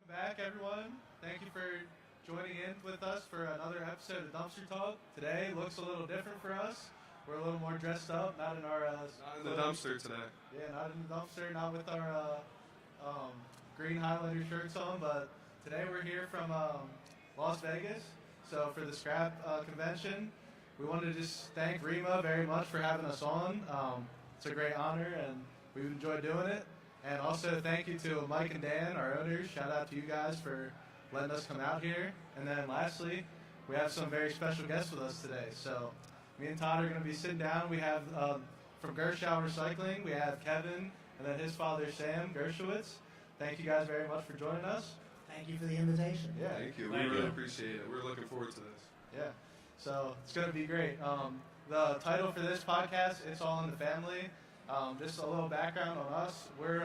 Back, everyone. Thank you for joining in with us for another episode of Dumpster Talk. Today looks a little different for us. We're a little more dressed up, not in our Not in the dumpster today. yeah, not in the dumpster, not with our um, green Highlander shirts on, but today we're here from Las Vegas. So for the Scrap convention, we wanted to just thank ReMA very much for having us on. It's a great honor, and we've enjoyed doing it. And also thank you to Mike and Dan, our owners. Shout out to you guys for letting us come out here. And then lastly, we have some very special guests with us today. So me and Todd are going to be sitting down. We have from Gershow Recycling, we have Kevin, and then his father Sam Gershowitz. Thank you guys very much for joining us. Thank you for the invitation. Yeah, Thank you. Thank We really you. appreciate it. We're looking forward to this. yeah. So it's going to be great. The title for this podcast, It's All in the Family. Just a little background on us. We're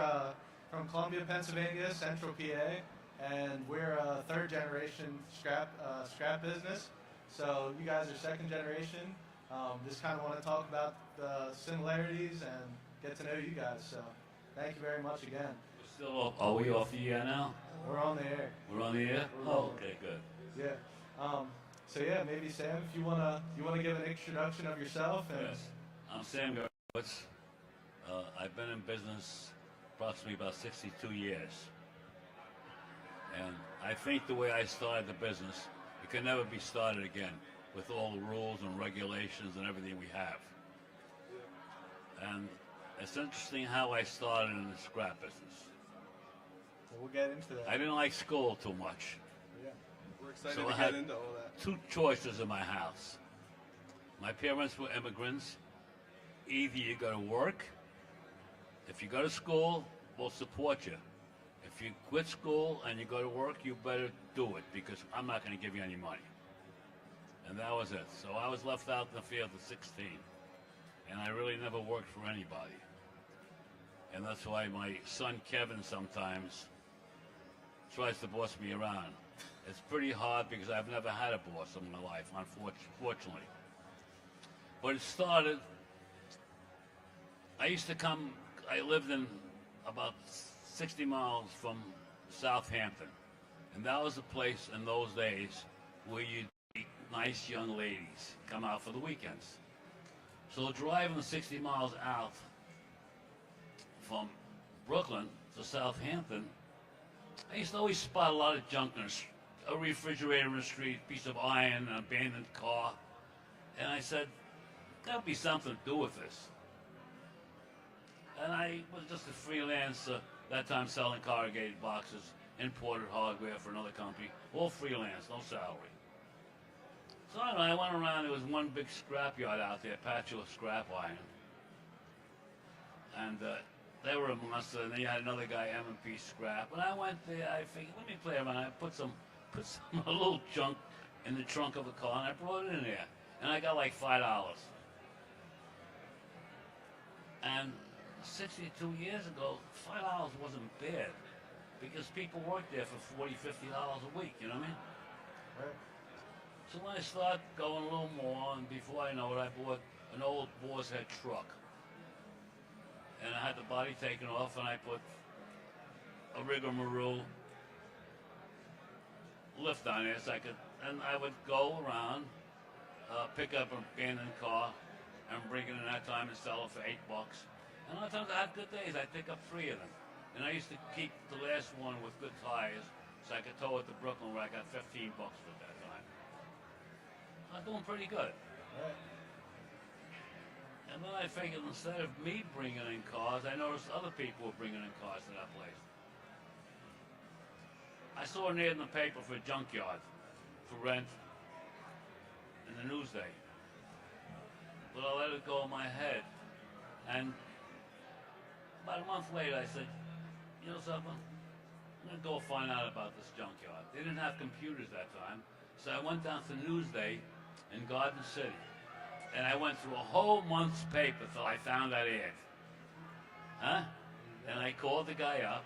from Columbia, Pennsylvania, Central PA, and we're a third generation scrap business. So you guys are second generation. Just kind of want to talk about the similarities and get to know you guys. So thank you very much again. We're still off. Are we off the air now? We're on the air. We're on the air? We're Oh, rolling. okay, good. Yeah. So yeah, maybe Sam, if you wanna give an introduction of yourself and Yes. I'm Sam Gerwitz. I've been in business approximately about 62 years. And I think the way I started the business, it can never be started again with all the rules and regulations and everything we have. And it's interesting how I started in the scrap business. we'll get into that. I didn't like school too much. Yeah. We're excited So to I get had- into all that. Two choices in my house. My parents were immigrants. Either you go to work, if you go to school, we'll support you. If you quit school and you go to work, you better do it because I'm not going to give you any money. And that was it. So I was left out in the field at 16. And I really never worked for anybody. And that's why my son Kevin sometimes tries to boss me around. It's pretty hard because I've never had a boss in my life, unfortunately. But it started, I lived in about 60 miles from Southampton. And that was a place in those days where you'd meet nice young ladies come out for the weekends. So driving 60 miles out from Brooklyn to Southampton, I used to always spot a lot of junk in the street. A refrigerator in the street, piece of iron, an abandoned car. And I said, gotta be something to do with this. And I was just a freelancer, that time selling corrugated boxes, imported hardware for another company, all freelance, no salary. So I don't know, I went around, there was one big scrap yard out there, Patchwork Scrap Iron. And they were a monster, and then you had another guy, M&P Scrap. When I went there, I figured, let me play around. I put some a little junk in the trunk of the car, and I brought it in there. And I got like $5. And 62 years ago, $5 wasn't bad, because people worked there for $40, $50 a week, you know what I mean? Right. So when I started going a little more, and before I know it, I bought an old boar's head truck. And I had the body taken off, and I put a rigmarole lift on it, so and I would go around, pick up an abandoned car, and bring it in that time and sell it for $8. And a lot of times I had good days, I'd pick up 3 of them. And I used to keep the last one with good tires, so I could tow it to Brooklyn where I got $15 for it that time. I was doing pretty good. Right. And then I figured instead of me bringing in cars, I noticed other people were bringing in cars to that place. I saw an ad in the paper for a junkyard for rent in the Newsday. But I let it go in my head. And about a month later I said, you know something? I'm going to go find out about this junkyard. They didn't have computers that time. So I went down to Newsday in Garden City. And I went through a whole month's paper till I found that ad. Huh? And I called the guy up.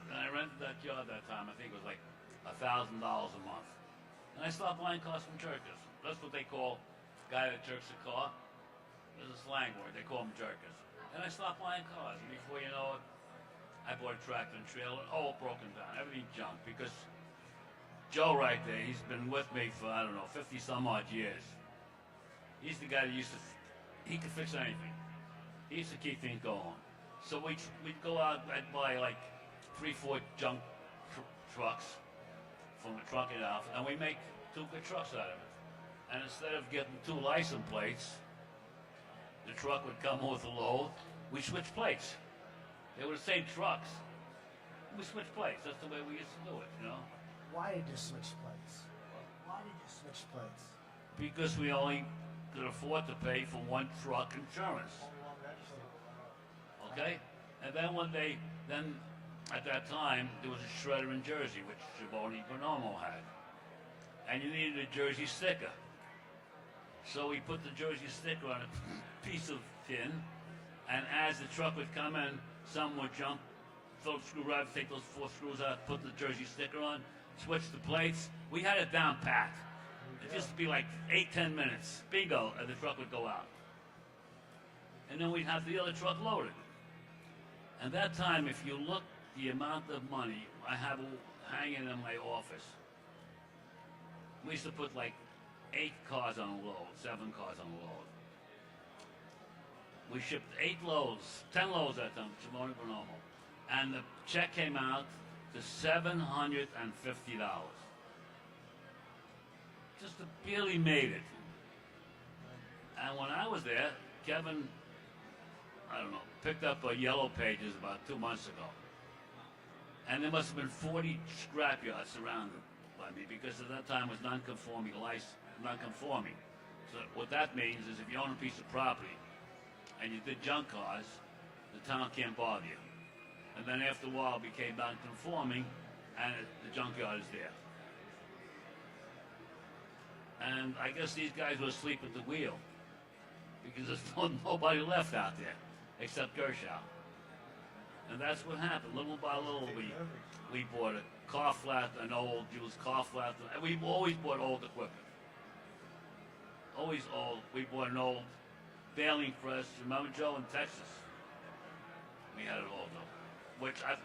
And I rented that yard that time. I think it was like $1,000 a month. And I started buying cars from jerkers. That's what they call a guy that jerks a car. There's a slang word. They call them jerkers. And I stopped buying cars. And before you know it, I bought a tractor and trailer, all broken down, everything junk, because Joe right there, he's been with me for, I don't know, 50 some odd years. He's the guy that used to, he could fix anything. He used to keep things going. So we'd go out and buy like 3-4 junk trucks from the trucking outfit, and we make 2 good trucks out of it. And instead of getting 2 license plates, the truck would come with a load, we switched plates. They were the same trucks. We switched plates. That's the way we used to do it, you know? Why did you switch plates? Why did you switch plates? Because we only could afford to pay for 1 truck insurance. Okay? And then one day, at that time, there was a shredder in Jersey, which Giovanni Bonomo had. And you needed a Jersey sticker. So we put the Jersey sticker on a piece of tin, and as the truck would come in, some would jump, throw the screwdriver, take those 4 screws out, put the Jersey sticker on, switch the plates. We had it down pat. It used to be like 8-10 minutes, bingo, and the truck would go out. And then we'd have the other truck loaded. And that time, if you look the amount of money I have hanging in my office, we used to put like 8 cars on a load, 7 cars on a load. We shipped 8 loads, 10 loads at time, Simone Bonomo. And the check came out to $750. Just barely made it. And when I was there, Kevin, I don't know, picked up a Yellow Pages about 2 months ago. And there must have been 40 scrapyards surrounded by me, because at that time it was non-conforming. So what that means is if you own a piece of property and you did junk cars, the town can't bother you. And then after a while it became non-conforming, and the junkyard is there. And I guess these guys were asleep at the wheel, because there's nobody left out there except Gershow. And that's what happened. Little by little, we bought a car flat, an old used car flat. And we always bought old equipment. Always old. We bought an old baling press. Remember, Joe, in Texas? We had it all, though.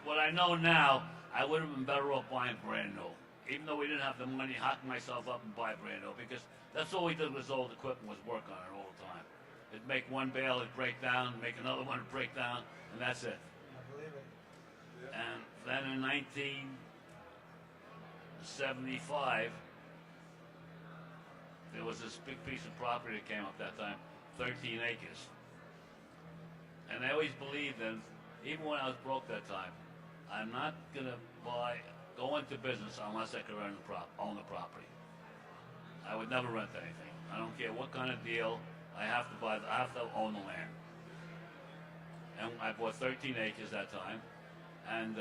What I know now, I would have been better off buying brand new. Even though we didn't have the money, hocking myself up and buy brand new, because that's all we did with old equipment, was work on it all the time. It'd make one bale, it'd break down, make another one, it'd break down, and that's it. I believe it. And then in 1975, there was this big piece of property that came up that time, 13 acres. And I always believed that, even when I was broke that time, I'm not going to go into business unless I could own the property. I would never rent anything. I don't care what kind of deal. I have to own the land. And I bought 13 acres that time, and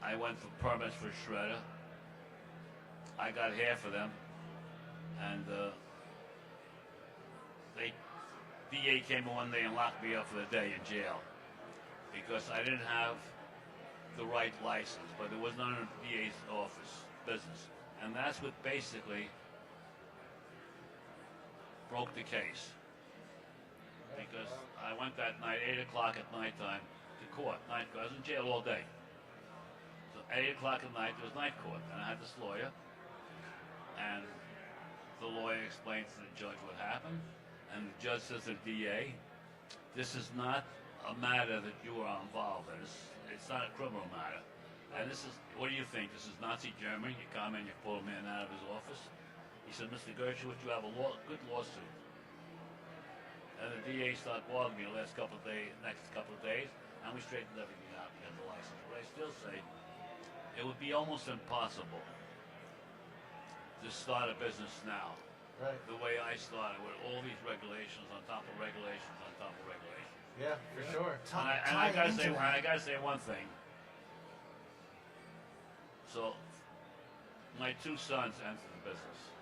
I went for permits for shredder. I got half of them, and DA came one day and locked me up for the day in jail because I didn't have the right license, but it was none of the DA's office business, and that's what basically broke the case. Because I went that night, 8 o'clock at nighttime, to court. I was in jail all day. So 8 o'clock at night, there was night court, and I had this lawyer, and the lawyer explains to the judge what happened, and the judge says to the DA, this is not a matter that you are involved in. It's not a criminal matter. And this is, what do you think? This is Nazi Germany? You come in, you pull a man out of his office. He said, Mr. Gershowitz, you have a good lawsuit. And the DA started bothering me the next couple of days, and we straightened everything out and got the license. But I still say it would be almost impossible to start a business now, Right. the way I started, with all these regulations on top of regulations on top of regulations. Yeah, for sure. And I gotta say one thing. So, my 2 sons entered the business,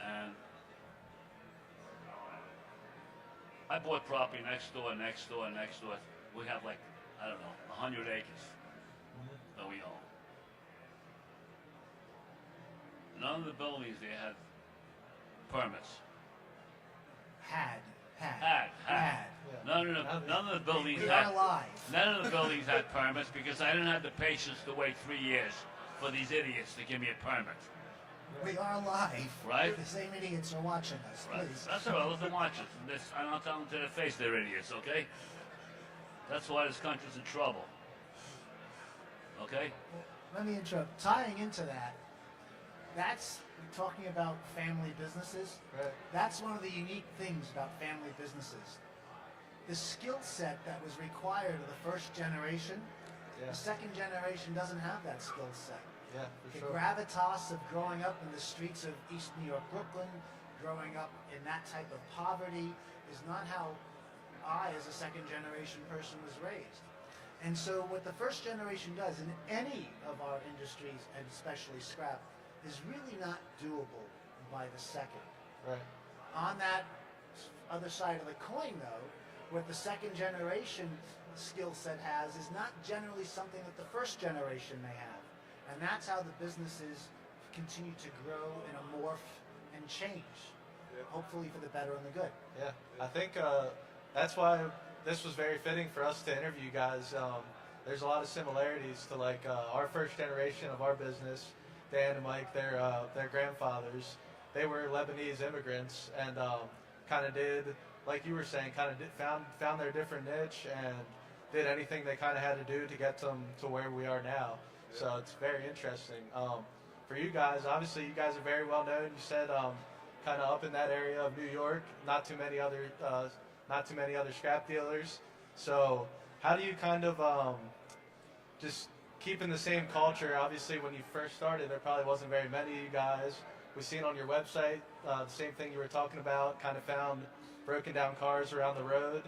and I bought property next door. We have like, I don't know, 100 acres that we own. None of the buildings there had permits. Had. Had. Yeah. None of the buildings We had. are live. None of the buildings had permits because I didn't have the patience to wait 3 years for these idiots to give me a permit. We are live. Right. The same idiots are watching us, Right. please. That's all right. Let them watch it. I'm not telling them to their face they're idiots, okay? That's why this country's in trouble. Okay? Let me interrupt. Tying into that, that's talking about family businesses. Right. That's one of the unique things about family businesses. The skill set that was required of the first generation, Yeah. the second generation doesn't have that skill set. Yeah, The for sure. gravitas of growing up in the streets of East New York, Brooklyn, growing up in that type of poverty is not how I, as a second generation person, was raised. And so what the first generation does in any of our industries, and especially scrap, is really not doable by the second. Right. On that other side of the coin, though, what the second generation skill set has is not generally something that the first generation may have. And that's how the businesses continue to grow and morph and change, hopefully for the better and the good. Yeah, I think that's why this was very fitting for us to interview you guys. There's a lot of similarities to like our first generation of our business. Dan and Mike, their grandfathers, they were Lebanese immigrants and kind of did, like you were saying, found their different niche and did anything they kind of had to do to get them to where we are now. So it's very interesting. For you guys, obviously you guys are very well known. You said kind of up in that area of New York, not too many other scrap dealers. So how do you kind of just keeping the same culture? Obviously, when you first started, there probably wasn't very many of you guys. We've seen on your website the same thing you were talking about. Kind of found broken down cars around the road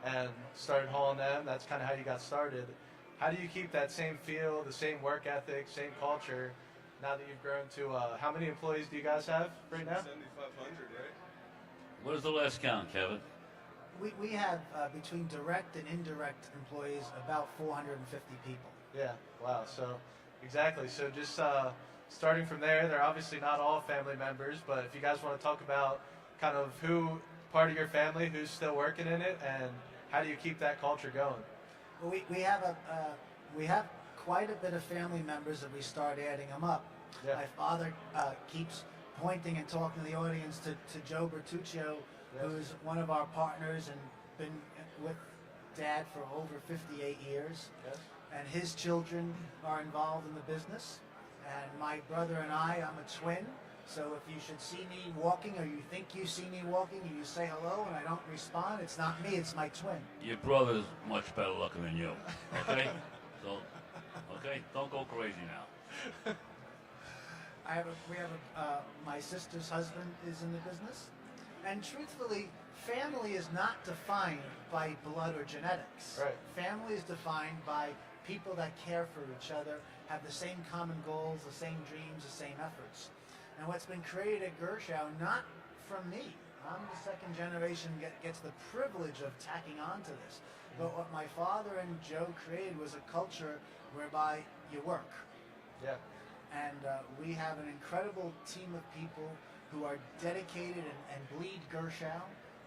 and started hauling them. That's kind of how you got started. How do you keep that same feel, the same work ethic, same culture, now that you've grown to, how many employees do you guys have right now? 7,500, right? What is the last count, Kevin? We have, between direct and indirect employees, about 450 people. Yeah, wow. So, exactly. So just starting from there, they're obviously not all family members, but if you guys want to talk about kind of who, part of your family, who's still working in it, and how do you keep that culture going? Well, we have quite a bit of family members that we start adding them up. Yeah. My father keeps pointing and talking to the audience to Joe Bertuccio, Yes. who's one of our partners and been with Dad for over 58 years. Yes. And his children are involved in the business. And my brother and I'm a twin. So if you should see me walking, or you think you see me walking, and you say hello and I don't respond, it's not me, it's my twin. Your brother's much better looking than you. Okay? So, okay? Don't go crazy now. My sister's husband is in the business. And truthfully, family is not defined by blood or genetics. Right. Family is defined by people that care for each other, have the same common goals, the same dreams, the same efforts. And what's been created at Gershow, not from me. I'm the second generation gets the privilege of tacking on to this. But what my father and Joe created was a culture whereby you work. Yeah. And we have an incredible team of people who are dedicated and bleed Gershow,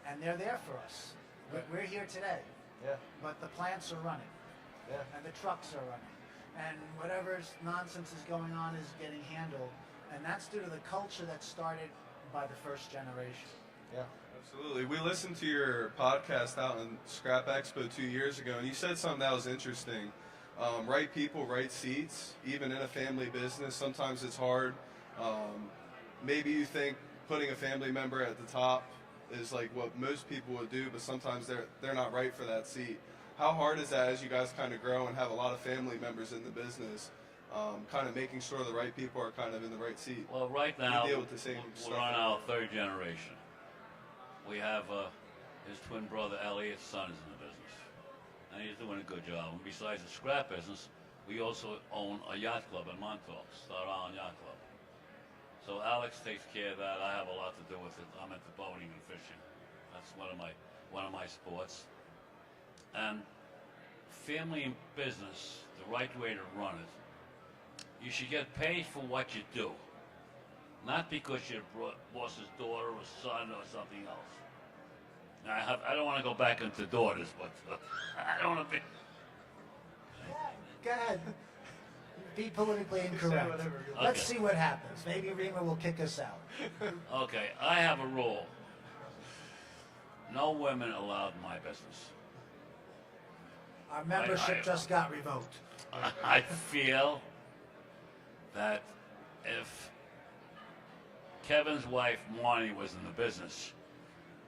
and they're there for us. Right. We're here today, Yeah. but the plants are running, Yeah. and the trucks are running, and whatever nonsense is going on is getting handled, and that's due to the culture that started by the first generation. Yeah. Absolutely. We listened to your podcast out in Scrap Expo 2 years ago, and you said something that was interesting. Right people, right seats. Even in a family business, sometimes it's hard. Maybe you think putting a family member at the top is like what most people would do, but sometimes they're not right for that seat. How hard is that as you guys kind of grow and have a lot of family members in the business, kind of making sure the right people are kind of in the right seat? Well, right now, deal with the same we're stuff. on our third generation. We have his twin brother, Elliot's son, is in the business. And he's doing a good job. And besides the scrap business, we also own a yacht club in Montauk, Star Island Yacht Club. So Alex takes care of that. I have a lot to do with it. I'm into boating and fishing. That's one of my sports. And family and business, the right way to run it, you should get paid for what you do, not because you're boss's daughter or son or something else. I don't want to go back into daughters, but I don't want to be. Go ahead. Be politically incorrect. whatever you like. Let's Okay. see what happens. Maybe ReMA will kick us out. Okay, I have a rule. No women allowed in my business. Our membership I- just got revoked. I feel that if Kevin's wife Marnie was in the business,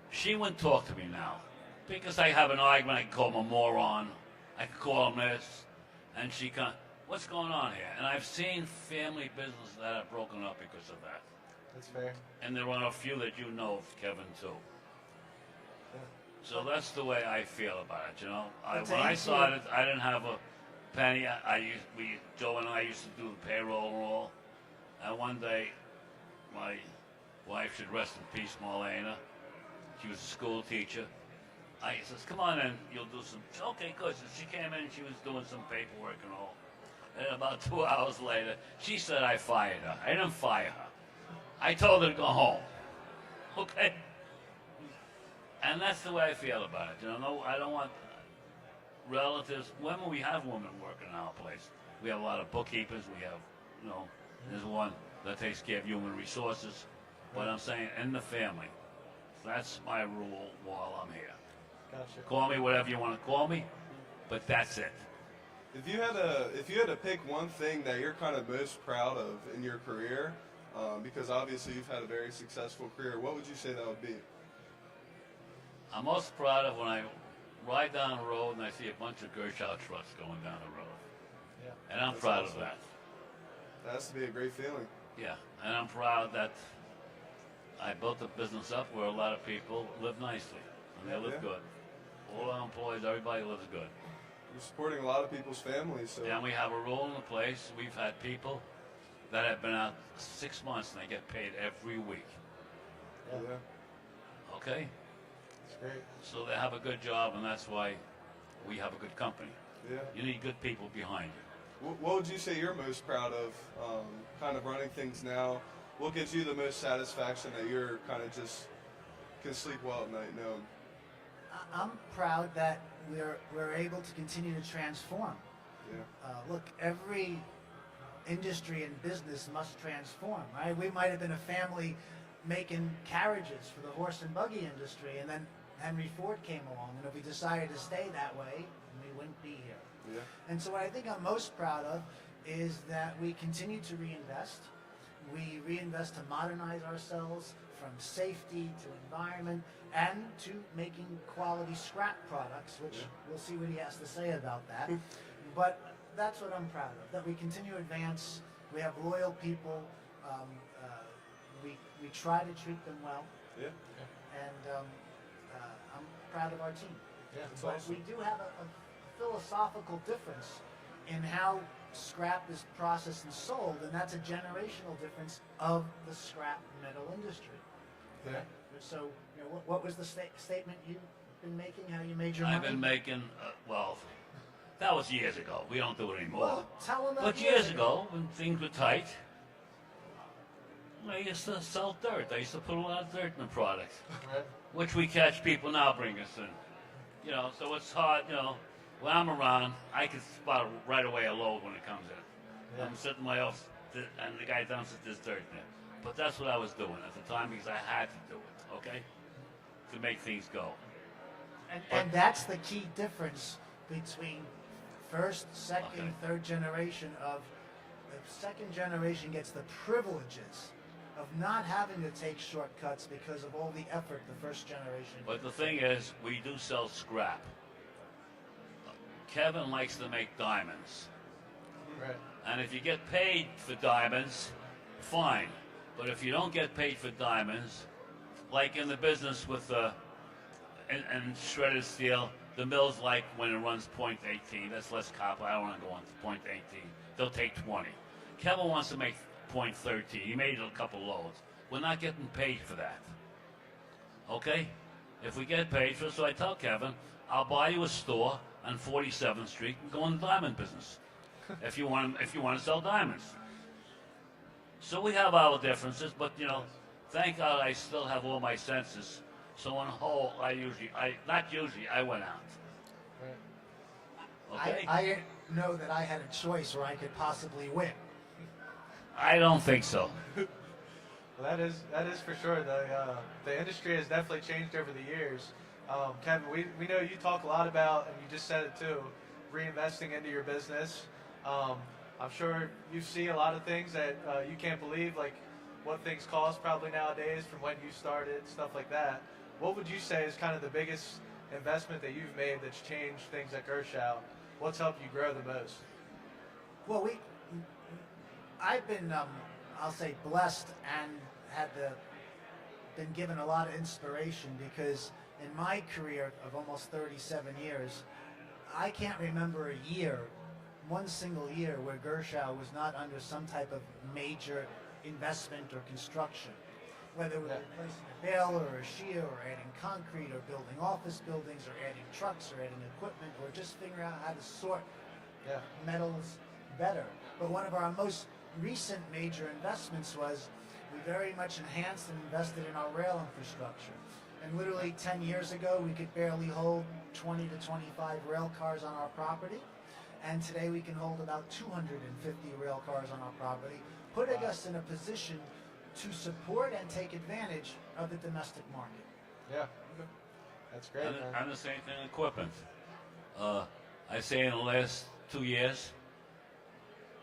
she wouldn't talk to me now. Because I have an argument, I can call him a moron, I can call him this, and she can, what's going on here? And I've seen family businesses that have broken up because of that. That's fair. And there are a few that you know of, Kevin, too. Yeah. So that's the way I feel about it, you know. But to When I answer started, I didn't have a penny. Joe and I used to do the payroll and all. And one day, my wife, should rest in peace, Marlena, she was a school teacher. I says, come on in, you'll do some, she said, okay, good. So she came in, she was doing some paperwork and all. And about 2 hours later, she said I fired her. I didn't fire her. I told her to go home. Okay? And that's the way I feel about it. You know, no, I don't want relatives. Women, we have women working in our place. We have a lot of bookkeepers. We have, you know, there's one that takes care of human resources. But I'm saying in the family. That's my rule while I'm here. Gotcha. Call me whatever you want to call me, but that's it. If you had to pick one thing that you're kind of most proud of in your career, because obviously you've had a very successful career, what would you say that would be? I'm most proud of when I ride down the road and I see a bunch of Gershow trucks going down the road. Yeah. And I'm That's proud awesome. of that. That has to be a great feeling. Yeah, and I'm proud that I built a business up where a lot of people live nicely and they live Yeah. good. All our employees, everybody lives good. You're supporting a lot of people's families, so And we have a rule in the place. We've had people that have been out 6 months and they get paid every week. Yeah. yeah. Okay? It's great. So they have a good job, and that's why we have a good company. Yeah. You need good people behind you. What would you say you're most proud of, kind of running things now? What gives you the most satisfaction that you're kind of just can sleep well at night knowing? I'm proud that we're able to continue to transform. Yeah. Look, every industry and business must transform, right? We might have been a family making carriages for the horse and buggy industry, and then Henry Ford came along, and if we decided to stay that way, we wouldn't be here. Yeah. And so what I think I'm most proud of is that we continue to reinvest. We reinvest to modernize ourselves from safety to environment and to making quality scrap products, which we'll see what he has to say about that. But that's what I'm proud of, that we continue to advance. We have loyal people. We try to treat them well. Yeah. And I'm proud of our team. Yeah, it's But awesome. we do have a philosophical difference in how scrap is processed and sold, and that's a generational difference of the scrap metal industry. Yeah. So, you know, what was the statement you've been making? How you made your I've money? been making, well, that was years ago. We don't do it anymore. Well, tell them that. But years ago, when things were tight, I used to sell dirt. I used to put a lot of dirt in the product, Right. which we catch people now bring us in. You know, so it's hard, you know. When I'm around, I can spot right away a load when it comes in. Yeah. I'm sitting in my office, and the guy dumps this dirt in there. But that's what I was doing at the time because I had to do it, okay? To make things go. And that's the key difference between first, second, Okay. third generation of the second generation gets the privileges of not having to take shortcuts because of all the effort the first generation. But the thing is, we do sell scrap. Kevin likes to make diamonds. Right. And if you get paid for diamonds, fine. But if you don't get paid for diamonds, like in the business with and shredded steel, the mills like when it runs .18. That's less copper. I don't want to go on to .18. They'll take 20. Kevin wants to make .13. He made a couple loads. We're not getting paid for that. Okay? If we get paid for it, so I tell Kevin, I'll buy you a store on 47th Street and go in the diamond business. if you want to sell diamonds. So we have our differences, but you know, thank God I still have all my senses So on the whole, I went out. Right. Okay? I didn't know that I had a choice where I could possibly win. I don't think so. Well, that is for sure. The industry has definitely changed over the years. Kevin, we know you talk a lot about, and you just said it too, reinvesting into your business. I'm sure you see a lot of things that you can't believe, like what things cost probably nowadays from when you started, stuff like that. What would you say is kind of the biggest investment that you've made that's changed things at Gershow? What's helped you grow the most? Well, I've been, I'll say, blessed and been given a lot of inspiration because in my career of almost 37 years, I can't remember a year, one single year, where Gershow was not under some type of major investment or construction. Whether it was replacing a baler or a shear or adding concrete or building office buildings or adding trucks or adding equipment or just figuring out how to sort metals better. But one of our most recent major investments was we very much enhanced and invested in our rail infrastructure. And literally 10 years ago, we could barely hold 20 to 25 rail cars on our property. And today we can hold about 250 rail cars on our property, putting us in a position to support and take advantage of the domestic market. Yeah, that's great. And the same thing in equipment. I say in the last 2 years,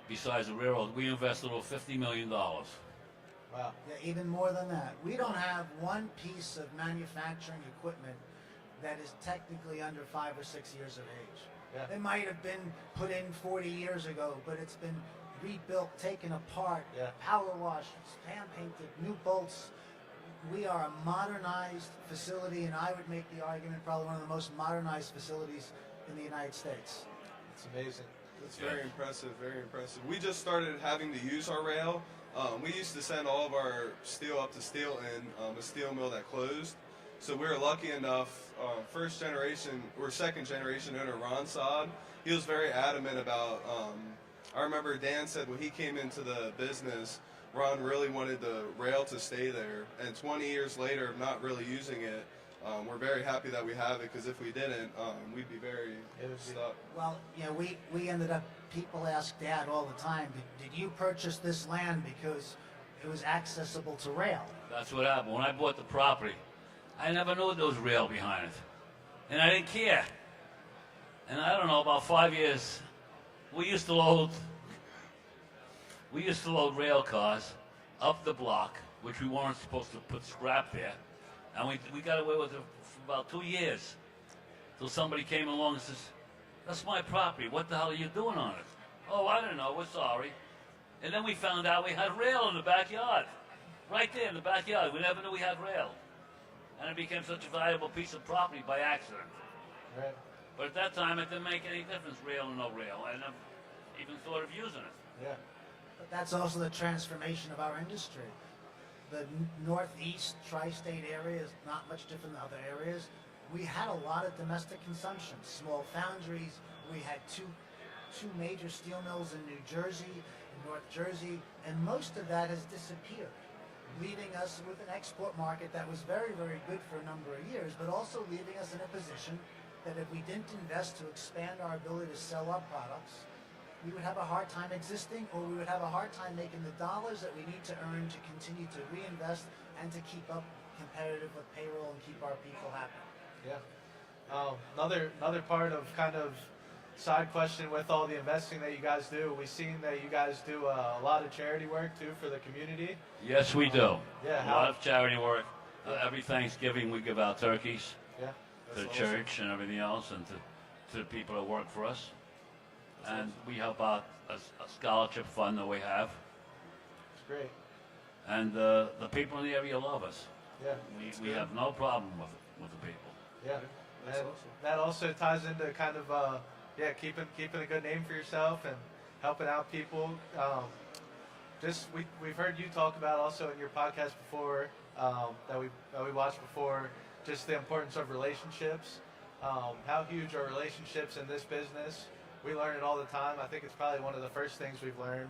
besides the railroad, we invested over $50 million. Wow. Yeah, even more than that. We don't have one piece of manufacturing equipment that is technically under 5 or 6 years of age. Yeah. It might have been put in 40 years ago, but it's been rebuilt, taken apart, power washed, hand painted, new bolts. We are a modernized facility, and I would make the argument probably one of the most modernized facilities in the United States. It's amazing. That's very impressive, very impressive. We just started having to use our rail. We used to send all of our steel up to steel in a steel mill that closed. So we were lucky enough, first generation or second generation owner Ron Sod, he was very adamant about, I remember Dan said when he came into the business, Ron really wanted the rail to stay there. And 20 years later of not really using it, we're very happy that we have it, because if we didn't, we'd be very stuck. Well, you know, we ended up, people ask Dad all the time, did you purchase this land because it was accessible to rail? That's what happened. When I bought the property, I never knew there was rail behind it. And I didn't care. And I don't know, about 5 years, we used to load rail cars up the block, which we weren't supposed to put scrap there. And we got away with it for about 2 years. Till somebody came along and says, that's my property, what the hell are you doing on it? Oh, I don't know, we're sorry. And then we found out we had rail in the backyard. Right there in the backyard, we never knew we had rail. And it became such a valuable piece of property by accident. Right. But at that time, it didn't make any difference, rail or no rail. I never even thought of using it. Yeah. But that's also the transformation of our industry. The northeast tri-state area is not much different than other areas. We had a lot of domestic consumption, small foundries. We had two major steel mills in New Jersey, in North Jersey, and most of that has disappeared, leaving us with an export market that was very, very good for a number of years, but also leaving us in a position that if we didn't invest to expand our ability to sell our products, we would have a hard time existing, or we would have a hard time making the dollars that we need to earn to continue to reinvest and to keep up competitive with payroll and keep our people happy. Yeah. Another part of kind of side question with all the investing that you guys do, we've seen that you guys do a lot of charity work too for the community. Yes, we do. Yeah, a lot of charity work. Every Thanksgiving we give out turkeys to the church and everything else, and to the people that work for us. And we help out a scholarship fund that we have. It's great. And the people in the area love us. Yeah. We have no problem with the people. Yeah. That's and awesome. that also ties into kind of keeping a good name for yourself and helping out people. We've heard you talk about also in your podcast before, that we watched before, just the importance of relationships. How huge are relationships in this business? We learn it all the time. I think it's probably one of the first things we've learned,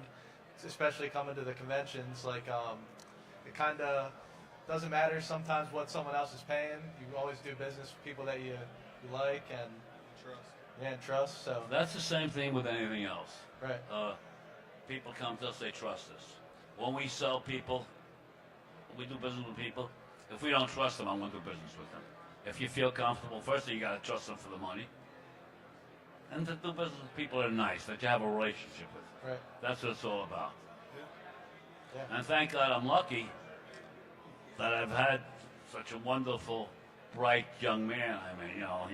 especially coming to the conventions. Like, it kind of, doesn't matter sometimes what someone else is paying. You always do business with people that you like and Trust. yeah, and trust. So That's the same thing with anything else. right, People come to us, they trust us. When we sell people, we do business with people. If we don't trust them, I won't do business with them. If you feel comfortable, first thing you got to trust them for the money. And to do business with people that are nice, that you have a relationship with. right, That's what it's all about. yeah, And thank God I'm lucky that I've had such a wonderful, bright young man. I mean, you know,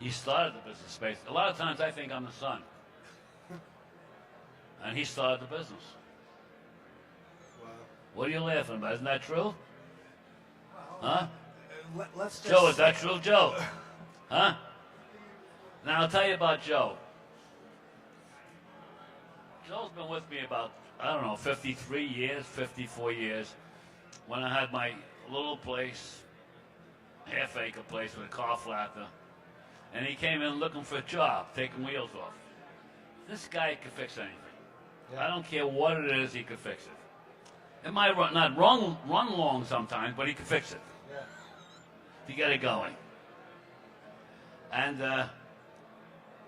he started the business space. A lot of times I think I'm the son. And he started the business. Wow. What are you laughing about? Isn't that true? Well, Huh? let's just Joe, is that true, Joe? Huh? Now I'll tell you about Joe. Joe's been with me about, I don't know, 53 years, 54 years. When I had my little place, half-acre place with a car flatter, and he came in looking for a job, taking wheels off. This guy could fix anything. yeah. I don't care what it is, he could fix it. It might not run long sometimes, but he could fix it Yeah. to get it going. And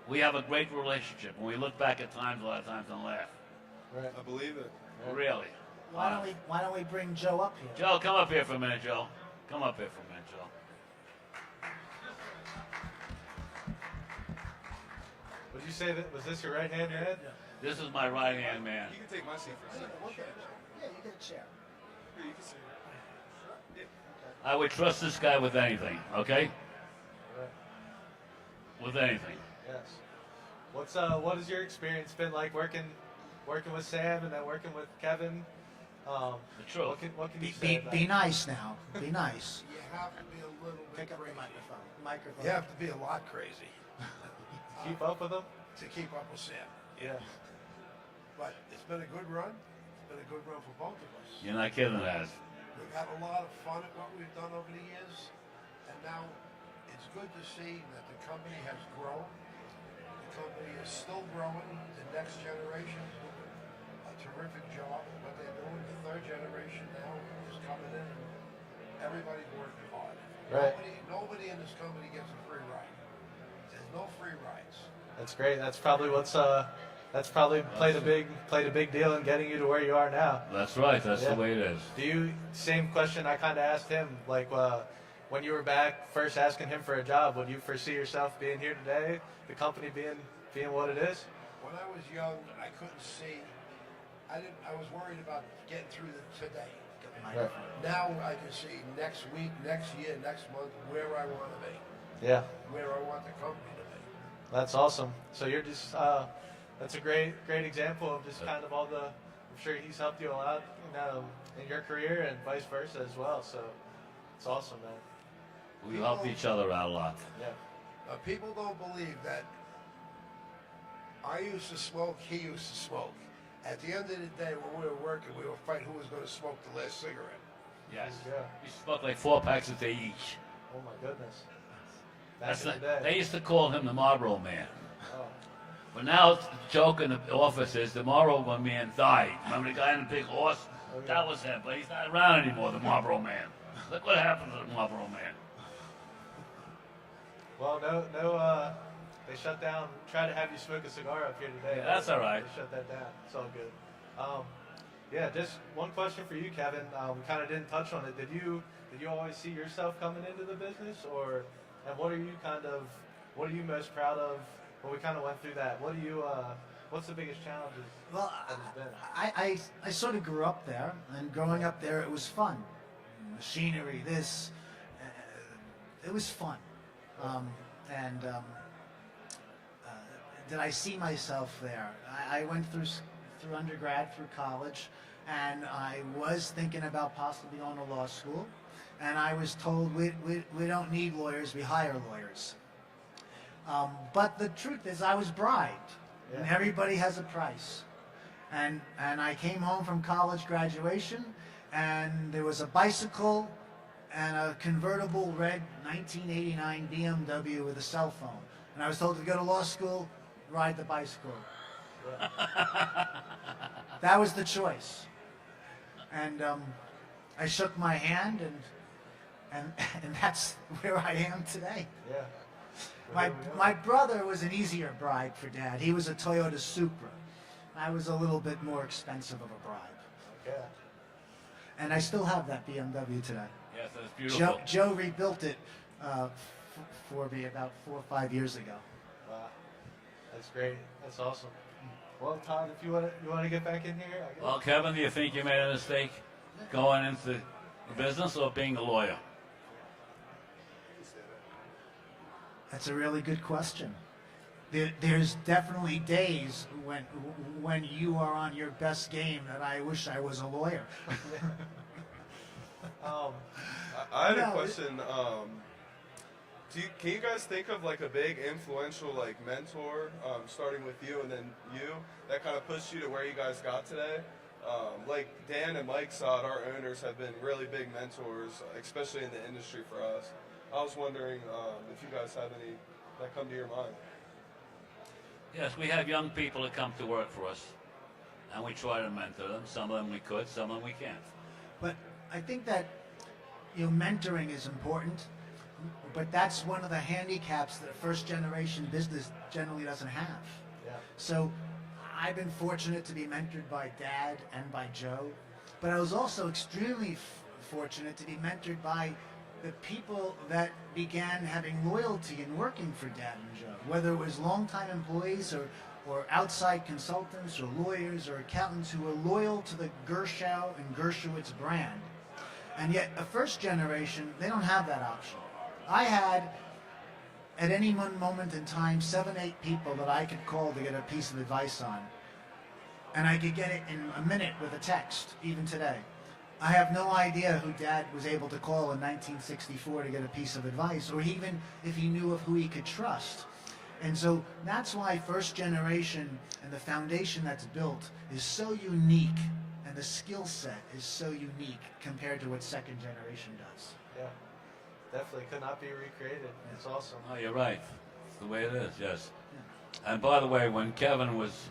we have a great relationship. When we look back at times, a lot of times, and laugh. Right. I believe it. Really. Why don't we bring Joe up here? Joe, come up here for a minute, Joe. Come up here for a minute, Joe. Would you say that was this your right hand man? This is my right-hand man. You can take my seat for a second. Yeah, you get a chair. Here, you can sit. I would trust this guy with anything, okay? Right. With anything. Yes. What has your experience been like working with Sam and then working with Kevin? The truth. What can you say? about Be it? nice now. Be nice. You have to be a little bit Pick up the crazy. microphone. You have to be a lot crazy Keep up with them. to keep up with Sam. Yeah. But it's been a good run. It's been a good run for both of us. You're not kidding,Az. We've had a lot of fun at what we've done over the years. And now it's good to see that the company has grown. The company is still growing. The next generation is doing a terrific job at what they're doing. The third generation now is coming in and everybody's working hard. Right. Nobody in this company gets a free ride. There's no free rides. That's great. That's probably played a big deal in getting you to where you are now. That's right. That's Yeah. the way it is. Same question I kind of asked him, like when you were back first asking him for a job, would you foresee yourself being here today, the company being what it is? When I was young, I couldn't see. I was worried about getting through today. Right. Now I can see next week, next year, next month where I want to be, Yeah, where I want the company to be. that's awesome. So you're just that's a great example of just kind of all the. I'm sure he's helped you a lot in your career and vice versa as well. So it's awesome, man. We help each other out a lot. Yeah. People don't believe that I used to smoke, he used to smoke. At the end of the day, when we were working, we were fighting who was going to smoke the last cigarette. Yes. Yeah. We smoked like 4 packs a day each. Oh my goodness. Back in the day. They used to call him the Marlboro Man. Oh. But now the joke in the office is the Marlboro Man died. Remember the guy in the big horse? Oh, yeah. That was him, but he's not around anymore, the Marlboro Man. Look what happened to the Marlboro Man. Well, they shut down. Tried to have you smoke a cigar up here today. Yeah, that's all right. They shut that down. It's all good. Yeah, just one question for you, Kevin. We kind of didn't touch on it. Did you always see yourself coming into the business, and what are you most proud of? Well, we kind of went through that. What's the biggest challenges? Well, that has been? I sort of grew up there, and growing up there, it was fun. Machinery, it was fun. Did I see myself there? I went through undergrad, through college, and I was thinking about possibly going to law school, and I was told we don't need lawyers, we hire lawyers. But the truth is I was bribed, and Yeah. everybody has a price. And I came home from college graduation, and there was a bicycle and a convertible red 1989 BMW with a cell phone. And I was told to go to law school, ride the bicycle. That was the choice. And I shook my hand, and that's where I am today. Yeah. My brother was an easier bride for Dad. He was a Toyota Supra. I was a little bit more expensive of a bride. Yeah. And I still have that BMW today. Yes, that's beautiful. Joe rebuilt it for me about 4 or 5 years ago. Wow. That's great. That's awesome. Well, Todd, if you want to get back in here. Well, Kevin, do you think you made a mistake going into the business or being a lawyer? That's a really good question. There's definitely days when you are on your best game that I wish I was a lawyer. I had a question. Can you guys think of like a big influential like mentor, starting with you and then you, that kind of pushed you to where you guys got today? Like Dan and Mike Sod, our owners, have been really big mentors, especially in the industry for us. I was wondering if you guys have any that come to your mind. Yes, we have young people that come to work for us, and we try to mentor them. Some of them we could, some of them we can't. But I think that mentoring is important, but that's one of the handicaps that first generation business generally doesn't have. Yeah. So I've been fortunate to be mentored by Dad and by Joe, but I was also extremely fortunate to be mentored by the people that began having loyalty and working for Dad and Joe, whether it was longtime employees or outside consultants or lawyers or accountants who were loyal to the Gershow and Gershowitz brand. And yet a first generation, they don't have that option. I had, at any one moment in time, 7, 8 people that I could call to get a piece of advice on. And I could get it in a minute with a text, even today. I have no idea who Dad was able to call in 1964 to get a piece of advice, or even if he knew of who he could trust. And so that's why first generation and the foundation that's built is so unique, and the skill set is so unique compared to what second generation does. Yeah. Definitely could not be recreated. It's awesome. Oh, you're right. It's the way it is, yes. And by the way, when Kevin was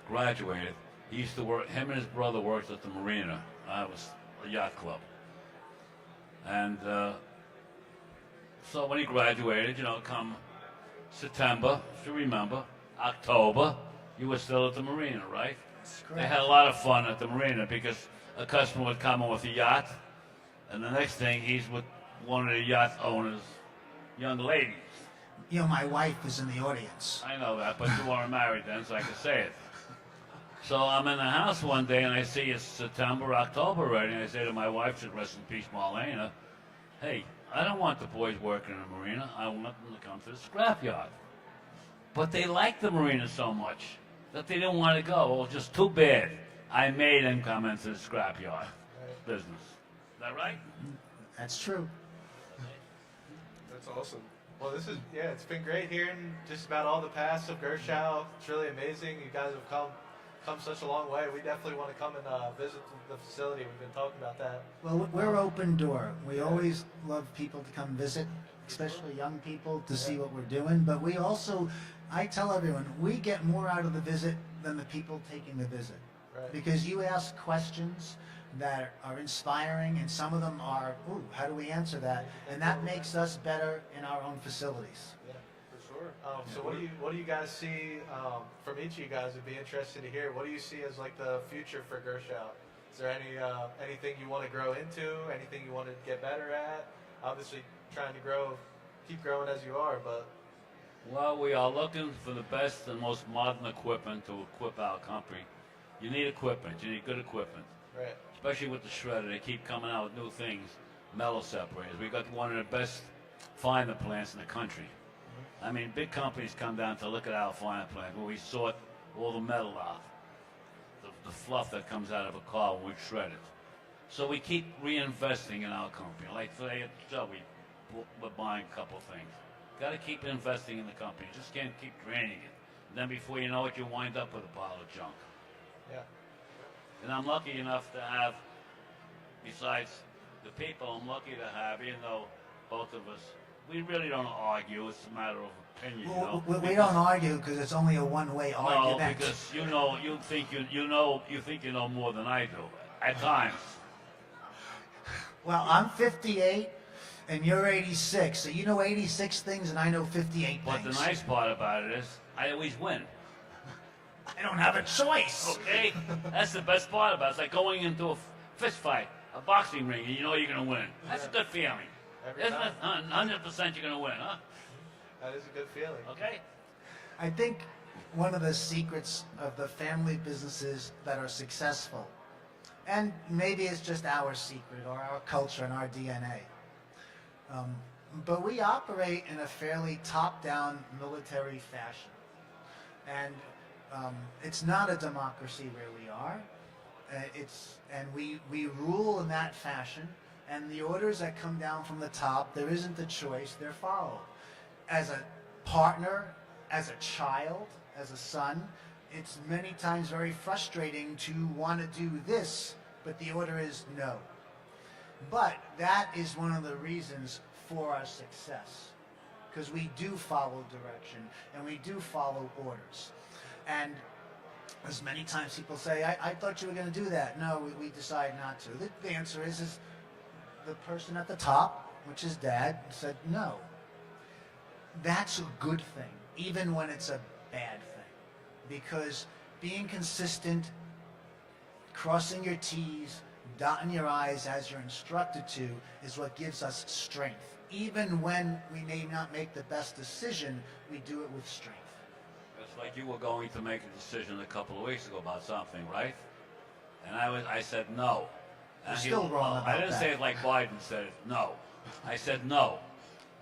graduated, he used to work, him and his brother worked at the marina. I was a yacht club. And so when he graduated, come September, if you remember, October, you were still at the marina, right? That's They correct. had a lot of fun at the marina because a customer would come in with a yacht, and the next thing he's with one of the yacht owners' young ladies. My wife is in the audience. I know that, but you weren't married then, so I could say it. So I'm in the house one day, and I see it's September, October already, and I say to my wife, should rest in peace, Marlena, hey, I don't want the boys working in the marina. I want them to come to the scrapyard. But they liked the marina so much that they didn't want to go. Well, just too bad. I made them come into the scrapyard business. Is that right? That's true. That's awesome. Well, it's been great hearing just about all the past of Gershow. It's really amazing. You guys have come such a long way. We definitely want to come and visit the facility. We've been talking about that. Well, we're open door. We always love people to come visit, especially young people, to see what we're doing. But we also, I tell everyone, we get more out of the visit than the people taking the visit. Right. Because you ask questions that are inspiring, and some of them are, ooh, how do we answer that? And that makes us better in our own facilities. Yeah. For sure. So what do you guys see from each of you guys? It'd be interesting to hear. What do you see as like the future for Gershow? Is there anything you want to grow into? Anything you want to get better at? Obviously, trying to keep growing as you are, but Well, we are looking for the best and most modern equipment to equip our company. You need equipment. You need good equipment. right. Especially with the shredder. They keep coming out with new things. Metal separators. We got one of the best finder plants in the country. I mean, big companies come down to look at our finder plant where we sort all the metal out. The fluff that comes out of a car when we shred it. So we keep reinvesting in our company. Like today at the show, we're buying a couple of things. Got to keep investing in the company. You just can't keep draining it. And then before you know it, you wind up with a pile of junk. Yeah. And I'm lucky enough to have, besides the people I'm lucky to have, even though both of us, we really don't argue. It's a matter of opinion. Well, we don't argue because it's only a one-way No, argument. because you think you know more than I do at times. Well, I'm 58 and you're 86, so you know 86 things and I know 58 But things. the nice part about it is, I always win. I don't have a choice. Okay? That's the best part about it. It's like going into a fist fight, a boxing ring, and you know you're going to win. That's a good feeling. Every Isn't time. it? 100% you're going to win, huh? That is a good feeling. Okay? I think one of the secrets of the family businesses that are successful, and maybe it's just our secret or our culture and our DNA, but we operate in a fairly top-down military fashion. And it's not a democracy where we are. We rule in that fashion, and the orders that come down from the top, there isn't a choice, they're followed. As a partner, as a child, as a son, it's many times very frustrating to want to do this, but the order is no. But that is one of the reasons for our success, because we do follow direction and we do follow orders. And as many times people say, I thought you were going to do that. No, we decided not to. The answer is the person at the top, which is Dad, said no. That's a good thing, even when it's a bad thing. Because being consistent, crossing your T's, dotting your I's as you're instructed to, is what gives us strength. Even when we may not make the best decision, we do it with strength. It's like you were going to make a decision a couple of weeks ago about something, right? And I said no. You're And still wrong about I didn't that. say it like Biden said it, no. I said no.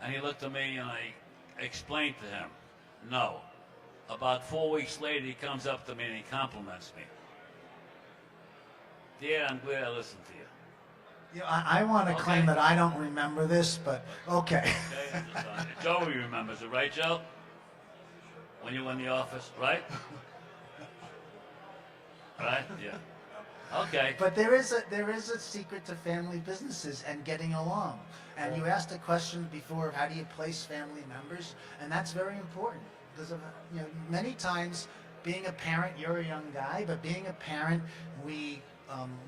And he looked at me and I explained to him, no. About 4 weeks later, he comes up to me and he compliments me. Dad, I'm glad I listened to you. You know, I want to Okay. claim that I don't remember this, but okay. Okay? I'm just telling you. Joey remembers it, right, Joe? When you were in the office, right? Right? Yeah. Okay. But there is a secret to family businesses and getting along. And you asked a question before of how do you place family members, and that's very important because of many times being a parent, you're a young guy, but being a parent, we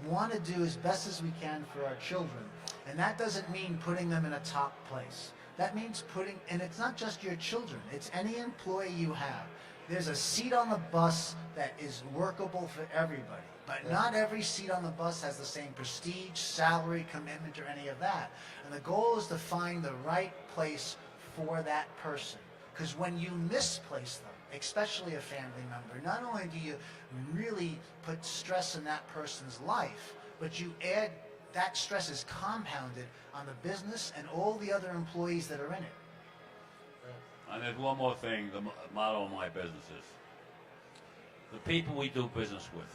want to do as best as we can for our children, and that doesn't mean putting them in a top place. That means and it's not just your children, it's any employee you have. There's a seat on the bus that is workable for everybody, but not every seat on the bus has the same prestige, salary, commitment, or any of that. And the goal is to find the right place for that person. Because when you misplace them, especially a family member, not only do you really put stress in that person's life, but you add, that stress is compounded on the business and all the other employees that are in it. And there's one more thing, the motto of my business is, the people we do business with,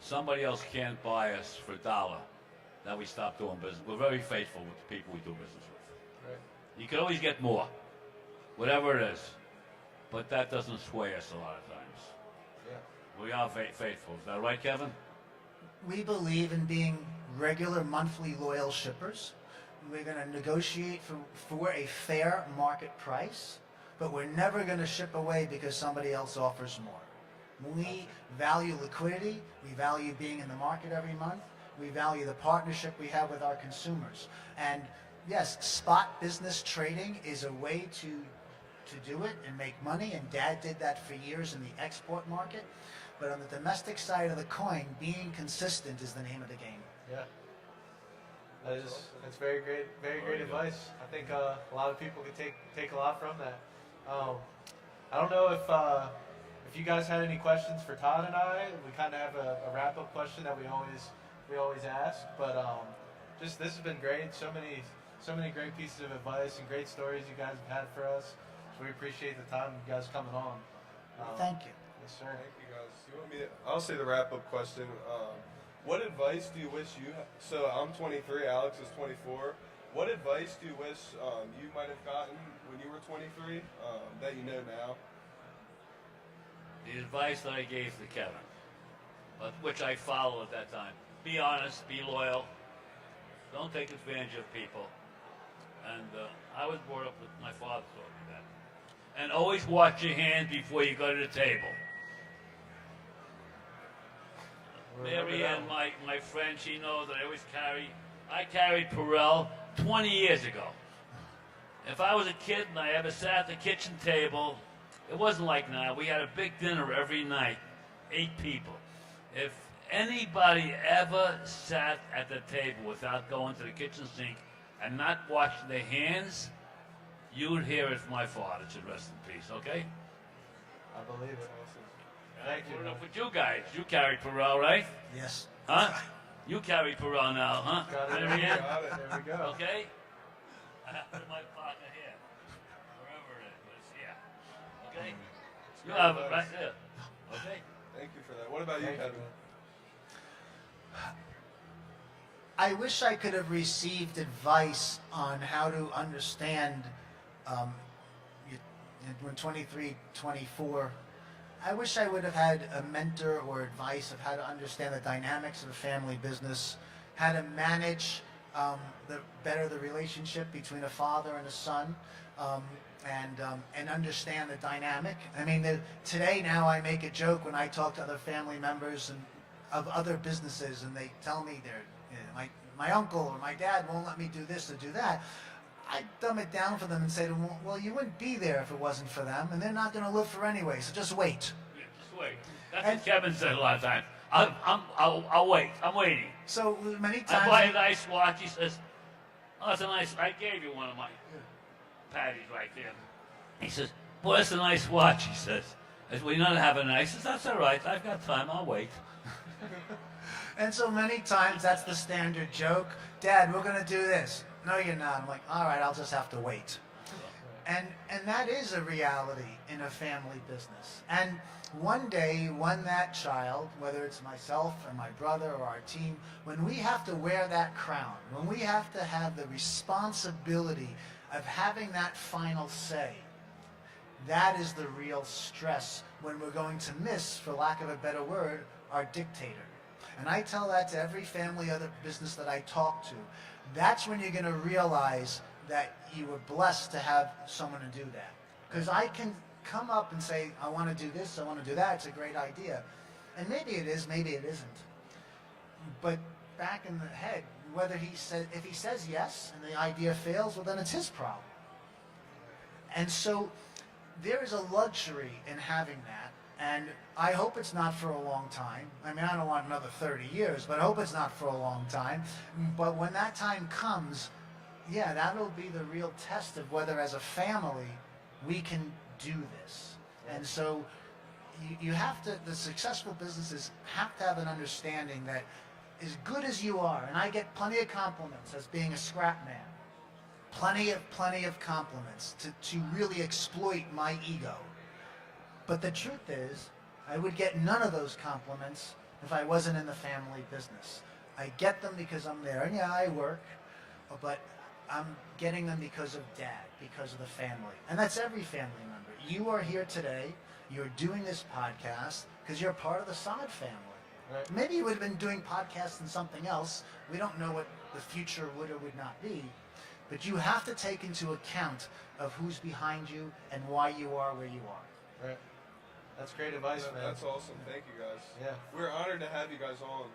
somebody else can't buy us for $1 that we stop doing business. We're very faithful with the people we do business with. Right. You can always get more, whatever it is, but that doesn't sway us a lot of times. Yeah. We are faithful. Is that right, Kevin? We believe in being regular monthly loyal shippers. We're going to negotiate for a fair market price, but we're never going to ship away because somebody else offers more. We value liquidity. We value being in the market every month. We value the partnership we have with our consumers. And yes, spot business trading is a way to do it and make money, and Dad did that for years in the export market. But on the domestic side of the coin, being consistent is the name of the game. Yeah. That's very great advice. I think a lot of people could take a lot from that. I don't know if you guys had any questions for Todd and I. We kind of have a wrap-up question that we always ask, but just this has been great. So many great pieces of advice and great stories you guys have had for us. So we appreciate the time you guys coming on. Thank you. Yes, sir. Thank you, guys. You want me to, I'll say the wrap-up question. What advice do you wish so I'm 23, Alex is 24. What advice do you wish you might have gotten when you were 23 that you know now? The advice that I gave to Kevin, but which I followed at that time. Be honest, be loyal, don't take advantage of people. And I was brought up with my father taught me that. And always wash your hands before you go to the table. Remember Mary that and one. my friend, she knows that I always carry I carried Perel 20 years ago. If I was a kid and I ever sat at the kitchen table, it wasn't like now. We had a big dinner every night, 8 people. If anybody ever sat at the table without going to the kitchen sink and not washing their hands, you would hear it from my father, should rest in peace, okay? I believe it. Thank you. What up with you guys? You carried Perel, right? Yes. Huh? You carry Perel now, huh? Got it. Right here? Got it. There we go. Okay? I have it in my pocket here. Wherever it is, but it's here. Okay? You have it right there. Okay? Thank you for that. What about you, Thank you, Kevin? man. I wish I could have received advice on how to understand when 23, 24. I wish I would have had a mentor or advice of how to understand the dynamics of a family business, how to manage the relationship between a father and a son, and understand the dynamic. I mean, today now I make a joke when I talk to other family members and of other businesses, and they tell me my uncle or my dad won't let me do this or do that. I dumb it down for them and say to them, well, you wouldn't be there if it wasn't for them, and they're not going to live for anyway, so just wait. Yeah, just wait. That's what Kevin said a lot of times. I'll wait. I'm waiting. So many I times... buy a nice watch. He says, oh, that's a nice... I gave you one of my patties right there. He says, boy, that's a nice watch, he says. I said, well, you're not having a nice. He says, that's all right. I've got time. I'll wait. And so many times that's the standard joke. Dad, we're going to do this. No, you're not. I'm like, all right, I'll just have to wait. And that is a reality in a family business. And one day, when that child, whether it's myself or my brother or our team, when we have to wear that crown, when we have to have the responsibility of having that final say, that is the real stress when we're going to miss, for lack of a better word, our dictator. And I tell that to every family, other business that I talk to. That's when you're going to realize that you were blessed to have someone to do that. Because I can come up and say, I want to do this, I want to do that, it's a great idea. And maybe it is, maybe it isn't. But back in the head, if he says yes and the idea fails, well then it's his problem. And so there is a luxury in having that. And I hope it's not for a long time. I mean, I don't want another 30 years, but I hope it's not for a long time. But when that time comes, yeah, that'll be the real test of whether as a family we can do this. And so you have to, the successful businesses have to have an understanding that as good as you are, and I get plenty of compliments as being a scrap man, plenty of compliments to really exploit my ego. But the truth is, I would get none of those compliments if I wasn't in the family business. I get them because I'm there, and yeah, I work, but I'm getting them because of Dad, because of the family. And that's every family member. You are here today, you're doing this podcast because you're part of the Sod family. Right. Maybe you would have been doing podcasts and something else. We don't know what the future would or would not be. But you have to take into account of who's behind you and why you are where you are. Right. That's great advice, man. That's awesome. Thank you, guys. Yeah. We're honored to have you guys on.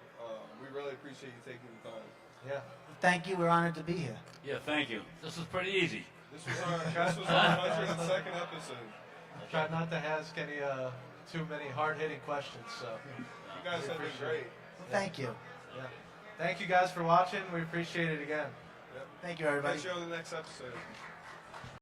We really appreciate you taking the time. Yeah. Thank you. We're honored to be here. Yeah, thank you. This was pretty easy. This was our 102nd episode. Try not to ask any too many hard-hitting questions. So You guys have been great. Well, thank you. yeah. Thank you guys for watching. We appreciate it again. Yep. Thank you, everybody. Catch you on the next episode.